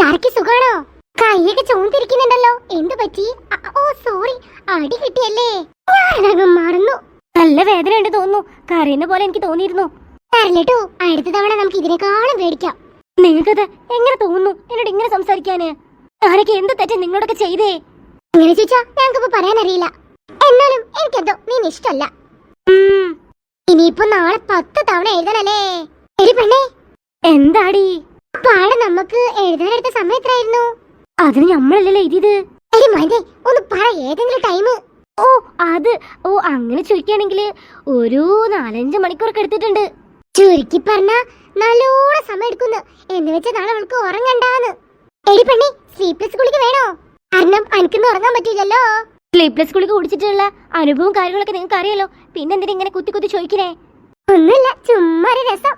ജാരക്ക് സുഖാണോ? കൈയൊക്കെ ചോണ്ടിരിക്കുന്നുണ്ടല്ലോ, എന്ത് പറ്റി? ഓ സോറി, അടി കിട്ടിയല്ലേ? ഞാനങ്ങ് മറന്നു. നല്ല വേദന ഉണ്ട് തോന്നുന്നു. കരയുന്ന പോലെ എനിക്ക് തോന്നിയിരുന്നു. തരല്ലേട്ടോ, അടുത്ത തവണ നമുക്ക് ഇതിനേക്കാളും പേടിക്കാം. നിങ്ങൾക്കത് എങ്ങനെ തോന്നുന്നു എന്നോട് ഇങ്ങനെ സംസാരിക്കാന്? ഞാനൊക്കെ എന്ത് തെറ്റ് നിങ്ങളോടൊക്കെ ചെയ്തേ? ഇങ്ങനെ ചോദിച്ചാ ഞങ്ങൾക്കിപ്പോ പറയാനറിയില്ല. എന്നാലും എനിക്കെന്തോ നീ ഇഷ്ടല്ല. ഇനിയിപ്പോ നാളെ 10 തവണ എഴുതണല്ലേ? എടി പെണ്ണേ, എന്താടി? പാടെ നമുക്ക് എഴുതാനെടുത്ത സമയം എത്രയായിരുന്നു? അതിന് നമ്മളല്ലല്ലോ എഴുതിയത്. എടി മൈദേ, ഒന്ന് പറ ഏതെങ്കിലും ടൈം. ഓ അങ്ങനെ ചോദിക്കുകയാണെങ്കിൽ ഒരു 4-5 മണിക്കൂറൊക്കെ എടുത്തിട്ടുണ്ട്. ചുരുക്കി പറഞ്ഞ നല്ലോണം സമയം എടുക്കുന്നു. എന്ന് വെച്ചാൽ നാളെ അവൾക്ക് ഉറങ്ങണ്ടാന്ന്. എടി പെണ്ണി, സ്ലീപ്ലെസ് ഗുളിക വേണോ? കാരണം എനിക്കൊന്നും ഉറങ്ങാൻ പറ്റില്ലല്ലോ. സ്ലീപ്ലെസ് ഗുളിക കുടിച്ചിട്ടുള്ള അനുഭവവും കാര്യങ്ങളൊക്കെ നിങ്ങൾക്ക് അറിയാലോ. പിന്നെ എന്തിനാ ഇങ്ങനെ കുത്തി കുത്തി ചോദിക്കണേ? ഒന്നുമില്ല, ചുമ്മാ ഒരു രസം.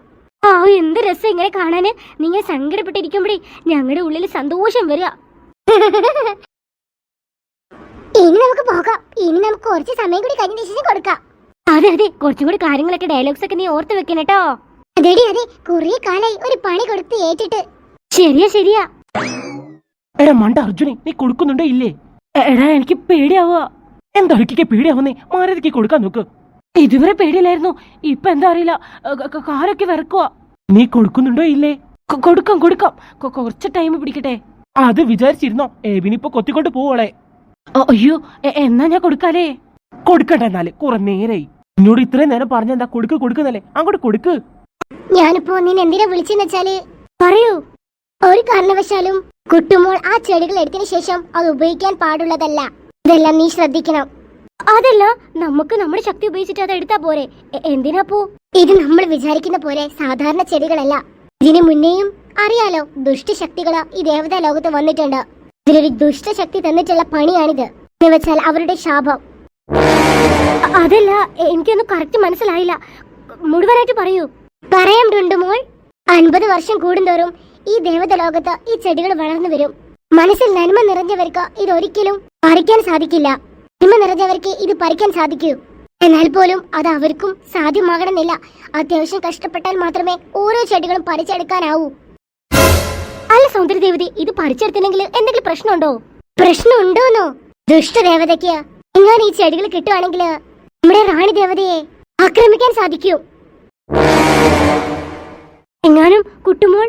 എന്ത് രസം ഇങ്ങനെ കാണാന്. നിങ്ങൾ സങ്കടപ്പെട്ടിരിക്കുമ്പോഴേ ഞങ്ങളുടെ ഉള്ളിൽ സന്തോഷം വരിക. ഇനി നമുക്ക് പോകാം. ഇനി നമുക്ക് കുറച്ച് സമയം കൂടി കഴിഞ്ഞ ഡിസിഷൻ കൊടുക്കാം. അതെ കുറച്ചും കൂടി കാര്യങ്ങളൊക്കെ ഡയലോഗ്സ് ഒക്കെ നീ ഓർത്ത് വെക്കണേട്ടോ. അതെ, കുറെ കാലായി ഒരു പണി കൊടുത്ത് ഏറ്റിട്ട്. ശരിയാ. എടാ മണ്ട അർജുനെ, നീ കൊടുക്കുന്നുണ്ടോ ഇല്ലേ? എടാ എനിക്ക് പേടിയാവുക. എന്തൊക്കെ പേടിയാവുന്നേ? മാരതിക്ക് കൊടുക്കാൻ നോക്ക്. ഇതുവരെ പേടിയില്ലായിരുന്നു, ഇപ്പൊ എന്താ അറിയില്ല, കാലൊക്കെ വിറക്കുക. നീ കൊടുക്കുന്നുണ്ടോ ഇല്ലേ? കൊടുക്കാം. കുറച്ച് ടൈം പിടിക്കട്ടെ. അത് വിചാരിച്ചിരുന്നോ? ഏവിനിപ്പോ കൊത്തിക്കൊണ്ട് പോവളെ. അയ്യോ, എന്നാ ഞാൻ കൊടുക്കാലേ? കൊടുക്കട്ടെ. എന്നാല് കുറെ നേരായി എന്നോട് ഇത്രയും നേരം പറഞ്ഞെന്താ? കൊടുക്കുന്നല്ലേ, അങ്ങോട്ട് കൊടുക്ക്. ഞാനിപ്പോ നീ എന്തിനാ വിളിച്ചെന്ന് വെച്ചാല് പറയൂ. ഒരു കാരണവശാലും കുട്ടുമോൾ ആ ചെടികൾ എടുത്തതിനു ശേഷം അത് ഉപയോഗിക്കാൻ പാടുള്ളതല്ല. ഇതെല്ലാം നീ ശ്രദ്ധിക്കണം. അതല്ല, നമുക്ക് നമ്മുടെ ശക്തി ഉപയോഗിച്ചിട്ട് അത് എടുത്താ പോരെ? എന്തിനാപ്പോ? ഇത് നമ്മൾ വിചാരിക്കുന്ന പോലെ സാധാരണ ചെടികളല്ല. ഇതിനു മുന്നേയും അറിയാലോ, ദുഷ്ടശക്തികള് ഈ ദേവതാ ലോകത്ത് വന്നിട്ടുണ്ട്. ഇതിലൊരു ദുഷ്ടശക്തി തന്നിട്ടുള്ള പണിയാണിത്. എന്ന് വെച്ചാൽ അവരുടെ ശാപം. അതല്ല, എനിക്കൊന്നും കറക്റ്റ് മനസ്സിലായില്ല. മുഴുവനായിട്ട് പറയൂ. പറയാം ഡുണ്ടുമോൾ. 50 വർഷം കൂടുന്തോറും ഈ ദേവത ലോകത്ത് ഈ ചെടികൾ വളർന്നു വരും. മനസ്സിൽ നന്മ നിറഞ്ഞവർക്ക് ഇത് ഒരിക്കലും പറിക്കാൻ സാധിക്കില്ല. നന്മ നിറഞ്ഞവർക്ക് ഇത് പറിക്കാൻ സാധിക്കൂ. എന്നാൽ പോലും അത് അവർക്കും സാധ്യമാകണമെന്നില്ല. അത്യാവശ്യം കഷ്ടപ്പെട്ടാൽ മാത്രമേ ഓരോ ചെടികളും പറിച്ചെടുക്കാനാവൂ. അല്ല സൗന്ദര്യദേവതി, ഇത് പറിച്ചെടുത്തില്ലെങ്കിൽ എന്തെങ്കിലും പ്രശ്നമുണ്ടോ? പ്രശ്നമുണ്ടോന്നോ? ദുഷ്ടദേവതയ്ക്ക് എങ്ങനെ ഈ ചെടികൾ കിട്ടുവാണെങ്കിൽ നമ്മുടെ റാണി ദേവതയെ ആക്രമിക്കാൻ സാധിക്കൂ. എങ്ങാനും കുട്ടുമോൾ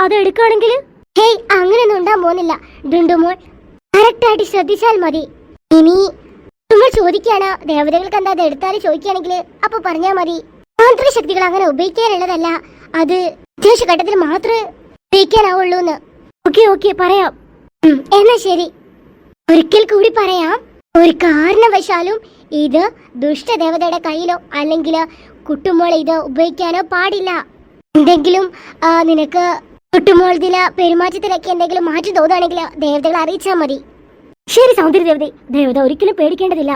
അത് എടുക്കുകയാണെങ്കിൽ? ഹേയ്, അങ്ങനെയൊന്നും ഉണ്ടാൻ പോകുന്നില്ല ഡുണ്ടുമോൾ. കറക്റ്റായിട്ട് ശ്രദ്ധിച്ചാൽ മതി. ഇനി നമ്മൾ ചോദിക്കാണ് ദേവതകൾക്ക് എന്താ അത് എടുത്താലും ചോദിക്കുകയാണെങ്കിൽ അപ്പൊ പറഞ്ഞാൽ മതി. മാന്ത്രിക ശക്തികൾ അങ്ങനെ ഉപയോഗിക്കാനുള്ളതല്ല, അത് അത്യാവശ്യ ഘട്ടത്തിൽ മാത്രമേ ഉപയോഗിക്കാനാവുള്ളൂന്ന്. ഓക്കെ പറയാം. എന്നാ ശരി, ഒരിക്കൽ കൂടി പറയാം. ഒരു കാരണവശാലും ഇത് ദുഷ്ടദേവതയുടെ കയ്യിലോ അല്ലെങ്കിൽ കുട്ടുമോൾ ഇത് ഉപയോഗിക്കാനോ പാടില്ല. എന്തെങ്കിലും നിനക്ക് കുട്ടുമോൾ പെരുമാറ്റത്തിലൊക്കെ എന്തെങ്കിലും മാറ്റം തോന്നുകയാണെങ്കിൽ ദേവതകളെ അറിയിച്ചാൽ മതി. ശരി സൗന്ദര്യദേവതി, ദേവത ഒരിക്കലും പേടിക്കേണ്ടതില്ല.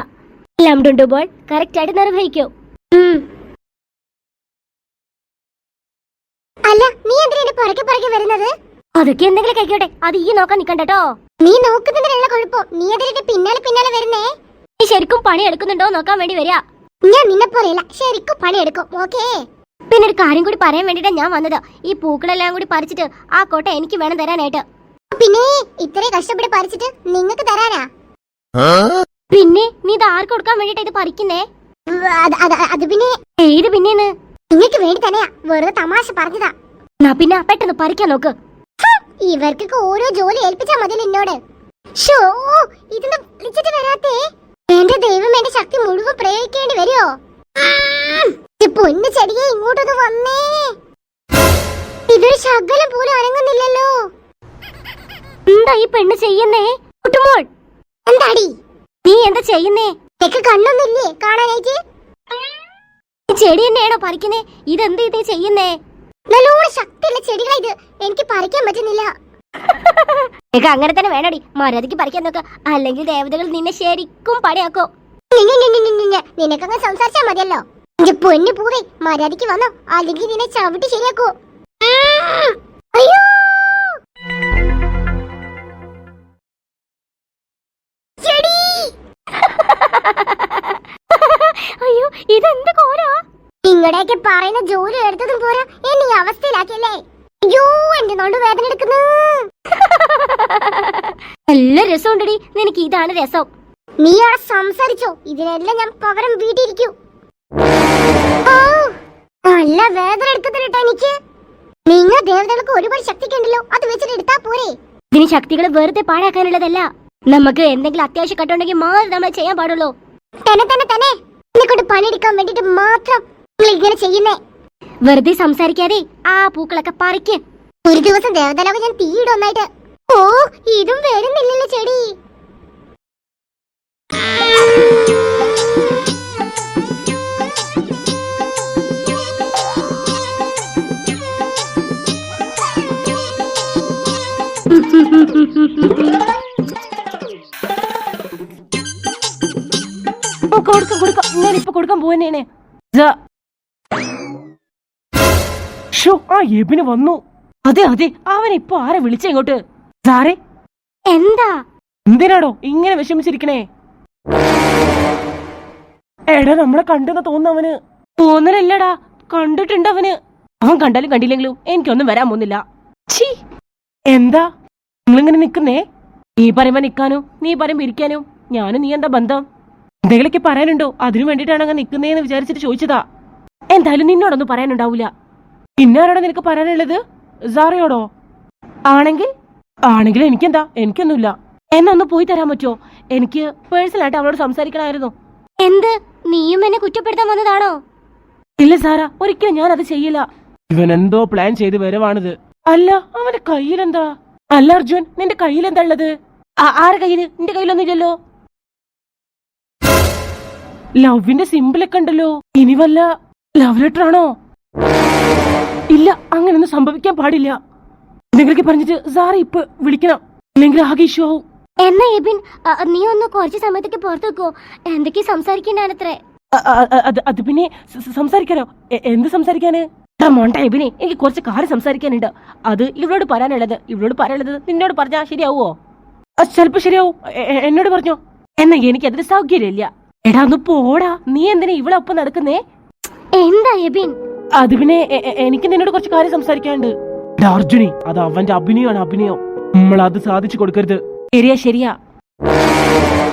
എല്ലാം ഡുണ്ടുമ്പോൾ കറക്റ്റ് ആയിട്ട് നിർവഹിക്കൂ. അല്ല, നീ എന്തിനാ പുറകെ വരുന്നത്? അതൊക്കെ എന്തെങ്കിലും കഴിക്കട്ടെ, അത് ഈ നോക്കാൻ നിക്കണ്ടോ. നീ നോക്കുന്നതിനുള്ള കുഴപ്പം. നീ അതിന്റെ പിന്നാലെ വരുന്നേ. നീ ശരിക്കും പണി എടുക്കുന്നുണ്ടോ നോക്കാൻ വേണ്ടി വരിക. ഞാൻ നിന്നെ പോലെയല്ല, ശരിക്കും പണി എടുക്കും. ഓക്കേ. പിന്നെ ഒരു കാര്യം കൂടി പറയാൻ വേണ്ടിട്ടാ ഞാൻ വന്നത്. ഈ പൂക്കളെല്ലാം കൂടി പറിച്ചിട്ട് ആ കോട്ട എനിക്ക് വേണം തരാനായിട്ട്. പിന്നെ ഇത്രയും കഷ്ടപ്പെട്ട് പറിച്ചിട്ട് നിങ്ങൾക്ക് തരാനാ? പിന്നെ നീ ഇത് ആർക്ക് കൊടുക്കാൻ വേണ്ടിട്ടാ ഇത് പറിക്കുന്നേ? അത് പിന്നെ ഏത് പിന്നേന്ന്? നിങ്ങൾക്ക് വേണ്ടി തന്നെയാ, വെറുതെ തമാശ പറഞ്ഞതാ. എന്നാ പിന്നെ പെട്ടെന്ന് പറിക്കാൻ നോക്ക്. ഇവർക്കൊക്കെ ഓരോ ജോലി ഏൽപ്പിച്ചാ മതി എന്നോട്. ഷോ, ഇതൊന്നും വിളിച്ചിട്ട് വരാത്തേ. എന്റെ ദൈവം, എന്റെ ശക്തി മുഴുവൻ പ്രയോഗിക്കേണ്ടി വരുമോ? പൊന്നു ചെടിയെ, ഇങ്ങോട്ടൊന്ന് വന്നേ. ഇതൊരു ശകലം പോലും അനങ്ങുന്നില്ലല്ലോ. എന്താ ഈ പെണ്ണ് ചെയ്യുന്നേ? കുട്ടുമോൾ, എന്താടി നീ എന്താ ചെയ്യുന്നേ? എനിക്ക് കണ്ണൊന്നുമില്ലേ കാണാനായിട്ട്? ചെടി തന്നെയാണോ പറിക്കുന്നേ? ഇതെന്ത് ഇത് ചെയ്യുന്നേ? നല്ലോണം ശക്തിയുള്ള ചെടികളാ ഇത്, എനിക്ക് പറിക്കാൻ പറ്റുന്നില്ല. അങ്ങനെ തന്നെ വേണടി, മര്യാദക്ക് പറിക്കാൻ നോക്ക, അല്ലെങ്കിൽ ദേവതകൾ നിന്നെ ശരിക്കും പണിയാക്കോ. നിനക്കങ്ങ് സംസാരിച്ചാ മതിയല്ലോ. എന്റെ പൊന്നു പൂവേ, മര്യാദക്ക് വന്നോ, അല്ലെങ്കിൽ നിന്നെ ചവിട്ടി ശരിയാക്കൂ. അയ്യോ, അയ്യോ, ഇതെന്ത് കോരാ? നിങ്ങളുടെയൊക്കെ പറയുന്ന ജോലി എടുത്തതും പോരാ, എന്നെ ഈ അവസ്ഥയിലാക്കിയല്ലേ. അയ്യോ, എന്റെ നോണ്ട് വേദന എടുക്കുന്നു. നല്ല രസമുണ്ടടി, നിനക്ക് ഇതാണ് രസം. നീ അവിടെ സംസാരിച്ചോ, ഇതിനെല്ലാം ഞാൻ പകരം വീട്ടിരിക്കൂ. നല്ല വേദന എടുക്കത്തില്ലട്ടോ എനിക്ക്. നിങ്ങൾ ദേവതകൾക്ക് ഒരുപാട് ശക്തിക്ക് ഉണ്ടല്ലോ, അത് വെച്ചിട്ട് എടുത്താ പോരെ. ഇതിന് ശക്തികൾ വെറുതെ പാഴാക്കാനുള്ളതല്ല. നമുക്ക് എന്തെങ്കിലും അത്യാവശ്യ കട്ടുണ്ടെങ്കിൽ മാത്രം നമ്മൾ ചെയ്യാൻ പാടുള്ളൂ. തന്നെ തന്നെ തന്നെ എന്നെ കൊണ്ട് പണിയെടുക്കാൻ വേണ്ടിട്ട് മാത്രം നിങ്ങൾ ഇങ്ങനെ ചെയ്യുന്നേ. വെറുതെ സംസാരിക്കാതെ ആ പൂക്കളൊക്കെ പറിക്ക്. ഒരു ദിവസം ദേവതലോകം ഞാൻ തീയിടൊന്നായിട്ട്. ഓ, ഇതും വരുന്നില്ലല്ലോ ചെടി. കൊടുക്കാം, ഞാനിപ്പൊ കൊടുക്കാൻ പോവന്നെയാണ്. ആ എബിന് വന്നു. അതെ അതെ, അവൻ ഇപ്പൊ ആരെ വിളിച്ച ഇങ്ങോട്ട്? സാറേ, എന്താ? എന്തിനാടോ ഇങ്ങനെ വിഷമിച്ചിരിക്കണേ? എടാ, നമ്മളെ കണ്ടെന്ന് തോന്നുന്നവന്. തോന്നലല്ലടാ, കണ്ടിട്ടുണ്ട് അവന്. അവൻ കണ്ടാലും കണ്ടില്ലെങ്കിലും എനിക്കൊന്നും വരാൻ പോകുന്നില്ല. എന്താ നിങ്ങളിങ്ങനെ നിക്കുന്നേ? നീ പറയുമ്പോ നിക്കാനും നീ പറയുമ്പോ ഇരിക്കാനും ഞാനും നീ എന്താ ബന്ധം? എന്തെങ്കിലൊക്കെ പറയാനുണ്ടോ? അതിനു വേണ്ടിയിട്ടാണ് അങ്ങനെ നിക്കുന്നേന്ന് വിചാരിച്ചിട്ട് ചോദിച്ചതാ. എന്തായാലും നിന്നോടൊന്നും പറയാനുണ്ടാവൂല. പിന്നാരോടെ നിനക്ക് പറയാനുള്ളത്? സാറയോടോ? ആണെങ്കിൽ എനിക്കെന്താ? എനിക്കൊന്നുമില്ല. എന്നെ ഒന്ന് പോയി തരാൻ പറ്റുമോ? എനിക്ക് പേഴ്സണലായിട്ട് അവളോട് സംസാരിക്കണമായിരുന്നു. എന്ത്? നീയും എന്നെ കുറ്റപ്പെടുത്താൻ വന്നതാണോ? ഇല്ല സാറാ, ഒരിക്കലും ഞാൻ അത് ചെയ്യില്ല. ഇവൻ എന്തോ പ്ലാൻ ചെയ്ത് വരവാണിത്. അല്ല, അവന്റെ കയ്യിലെന്താ? അല്ല അർജുൻ, നിന്റെ കയ്യിലെന്താ ഉള്ളത്? ആരുടെ കയ്യില്? നിന്റെ കയ്യിലൊന്നും ഇല്ലല്ലോ. ലവിന്റെ സിമ്പിളൊക്കെ ഉണ്ടല്ലോ. ഇനി വല്ല ലവ് ലെറ്റർ ആണോ? ഇല്ല, അങ്ങനൊന്നും സംഭവിക്കാൻ പാടില്ല. എന്തെങ്കിലൊക്കെ പറഞ്ഞിട്ട് സാറ് ഇപ്പൊ വിളിക്കണം, ഇല്ലെങ്കിൽ ആകെ ഇഷ്യൂ ആവും. എന്നാ എബിൻ, നീ ഒന്ന് കുറച്ച് സമയത്തേക്ക് പുറത്തു വെക്കോ. എന്തൊക്കെ സംസാരിക്കണ്ടാണത്രേ. അത് പിന്നെ സംസാരിക്കാനോ? എന്ത് സംസാരിക്കാന്? മോണ്ട എബിനെ, എനിക്ക് കുറച്ച് കാര്യം സംസാരിക്കാനുണ്ട്. അത് ഇവളോട് പറയാനുള്ളത് നിന്നോട് പറഞ്ഞാ ശരിയാവോ? ചിലപ്പോ ശരിയാവും. എന്നോട് പറഞ്ഞോ. എന്നാ എനിക്കതിന് സൗകര്യമില്ല. എടാ, ഒന്ന് പോടാ. നീ എന്തിനാ ഇവിടെ ഒപ്പം നടക്കുന്നേ? എന്താ എബിൻ? അത് പിന്നെ എനിക്ക് നിന്നോട് കുറച്ച് കാര്യം സംസാരിക്കാനുണ്ട്. അർജുനെ, അത് അവന്റെ അഭിനയമാണ്, അഭിനയം. നമ്മൾ അത് സാധിച്ചു കൊടുക്കരുത്. ശരിയാ.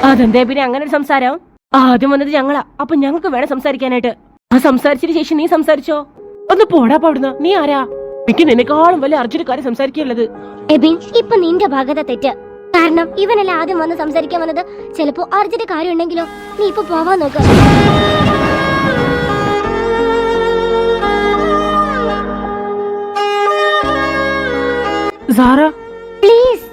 അതെന്താ പിന്നെ അങ്ങനെ ഒരു സംസാരം? ആദ്യം വന്നത് ഞങ്ങളാ, അപ്പൊ ഞങ്ങൾക്ക് വേണം സംസാരിക്കാനായിട്ട്. ആ സംസാരിച്ചതിന് ശേഷം നീ സംസാരിച്ചോ. ഒന്ന് പോടാ പാടുന്ന. നീ ആരാ? എനിക്ക് നിന്നെക്കാളും വലിയ അർജുന കാര്യം സംസാരിക്കാനുള്ളത്. എബിൻ, ഇപ്പൊ നിന്റെ ഭാഗത തെറ്റ്. കാരണം ഇവനല്ല ആദ്യം വന്ന് സംസാരിക്കാൻ വന്നത്. ചിലപ്പോ അർജുന്റെ കാര്യം ഉണ്ടെങ്കിലോ. നീ ഇപ്പൊ പോവാൻ നോക്ക. പ്ലീസ്,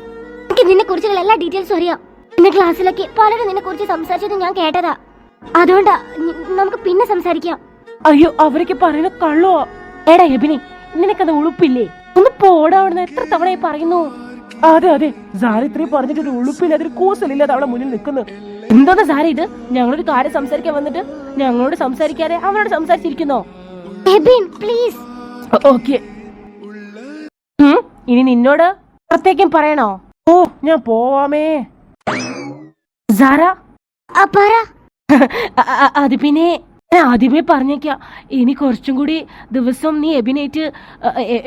എനിക്ക് നിന്നെ കുറിച്ചുള്ള എല്ലാ ഡീറ്റെയിൽസും അറിയാം. ഇന്ന് ക്ലാസ്സിലൊക്കെ പലരും നിന്നെ കുറിച്ച് സംസാരിച്ചത് ഞാൻ കേട്ടതാ. അതുകൊണ്ടാ നമുക്ക് പിന്നെ സംസാരിക്കാം. അയ്യോ, അവരൊക്കെ പറയുന്ന കള്ളോ? എടാ എബിനെ, നിനക്കത് ഉളുപ്പില്ലേ? ഒന്ന് പോടാവണെന്ന് എത്ര തവണയായി പറയുന്നു. അതെ, സാറ് ഇത്രയും പറഞ്ഞിട്ട് ഉളുപ്പില്ല, അതൊരു കൂസലില്ലാതെ അവളെ മുന്നിൽ നിൽക്കുന്നു. എന്തോന്നാ സാറേ ഇത്? ഞങ്ങളൊരു കാര്യം സംസാരിക്കാൻ വന്നിട്ട് ഞങ്ങളോട് സംസാരിക്കാതെ അവനോട് സംസാരിച്ചിരിക്കുന്നോ? എബിൻ, പ്ലീസ്. ഓക്കെ, ഇനി നിന്നോട് പ്രത്യേകം പറയണോ? ഓ, ഞാൻ പോവാമേ. സാറ, അത് പിന്നെ ആദ്യമേ പറഞ്ഞേക്കാം. ഇനി കുറച്ചും കൂടി ദിവസം നീ എബിനേറ്റ്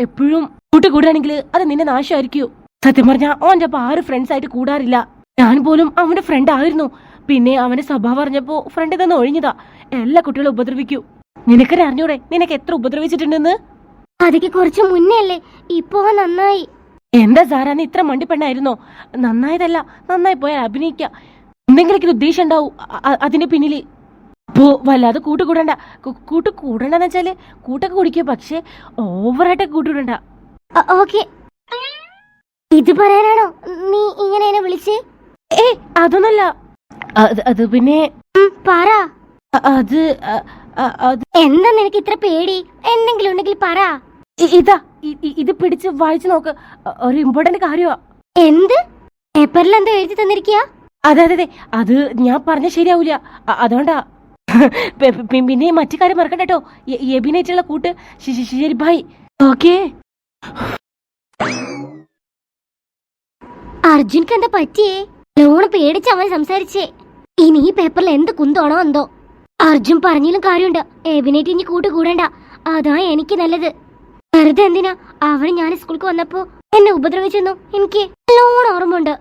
എപ്പോഴും കൂട്ടുകൂടാണെങ്കിൽ അത് നിന്നെ നാശമായിരിക്കും. സത്യം പറഞ്ഞാൽ അവൻ്റെ അപ്പൊ ആരും ഫ്രണ്ട്സ് ആയിട്ട് കൂടാറില്ല. ഞാൻ പോലും അവന്റെ ഫ്രണ്ട് ആയിരുന്നു. പിന്നെ അവന്റെ സ്വഭാവം അറിഞ്ഞപ്പോ ഫ്രണ്ട് തന്നെ ഒഴിഞ്ഞതാ. എല്ലാ കുട്ടികളും ഉപദ്രവിക്കൂ. നിനക്കൊരു അറിഞ്ഞൂടെ നിനക്ക് എത്ര ഉപദ്രവിച്ചിട്ടുണ്ടെന്ന്? അതൊക്കെ കുറച്ച് മുന്നേ അല്ലേ, ഇപ്പൊ നന്നായി. എന്താ സാറാ, നീ ഇത്ര മണ്ടിപ്പെണ്ണായിരുന്നോ? നന്നായതല്ല, നന്നായി പോയാൽ അഭിനയിക്ക. എന്തെങ്കിലും ഉദ്ദേശം ഉണ്ടാവും അതിന്റെ പിന്നില്. അപ്പോ വല്ലാതെ കൂട്ടുകൂടണ്ട. കൂട്ടുകൂടണ്ടെന്ന് വെച്ചാല് കൂട്ടൊക്കെ കുടിക്കുക, പക്ഷെ ഓവറായിട്ട് കൂട്ടുകൂടണ്ട. ഓക്കെ. ഇത് പറയാനാണോ നീ ഇങ്ങനെ എന്നെ വിളിച്ചേ? അതൊന്നല്ല. അത് പിന്നെ പറ. അത് എന്താ നിനക്ക് ഇത്ര പേടി? എന്തെങ്കിലും ഉണ്ടെങ്കിൽ പറ. ഇതാ, ഇത് പിടിച്ച് വായിച്ചു നോക്ക്. ഒരു ഇമ്പോർട്ടന്റ് കാര്യമാ. എന്ത്? പേപ്പറിൽ എന്താ എഴുതി തന്നിരിക്കുക? അതെ, അത് ഞാൻ പറഞ്ഞ ശരിയാവൂല, അതുകൊണ്ടാ. പിന്നെ മറ്റു കാര്യം മറക്കണ്ട കേട്ടോ. എബിനായിട്ടുള്ള കൂട്ട്. ശരി, ബൈ. ഓക്കേ. അർജുൻക്ക് എന്താ പറ്റിയേ? ലോണ് പേടിച്ച് അവൻ സംസാരിച്ചേ. ഇനി ഈ പേപ്പറിൽ എന്ത് കുന്തോണോ എന്തോ. അർജുൻ പറഞ്ഞാലും കാര്യമുണ്ട്. എബിനായിട്ട് ഇനി കൂട്ട് കൂടണ്ട, അതാ എനിക്ക് നല്ലത്. വെറുതെ എന്തിനാ? അവന് ഞാൻ സ്കൂൾക്ക് വന്നപ്പോ എന്നെ ഉപദ്രവിച്ചെന്നും എനിക്ക് നല്ലോണം ഓർമ്മയുണ്ട്.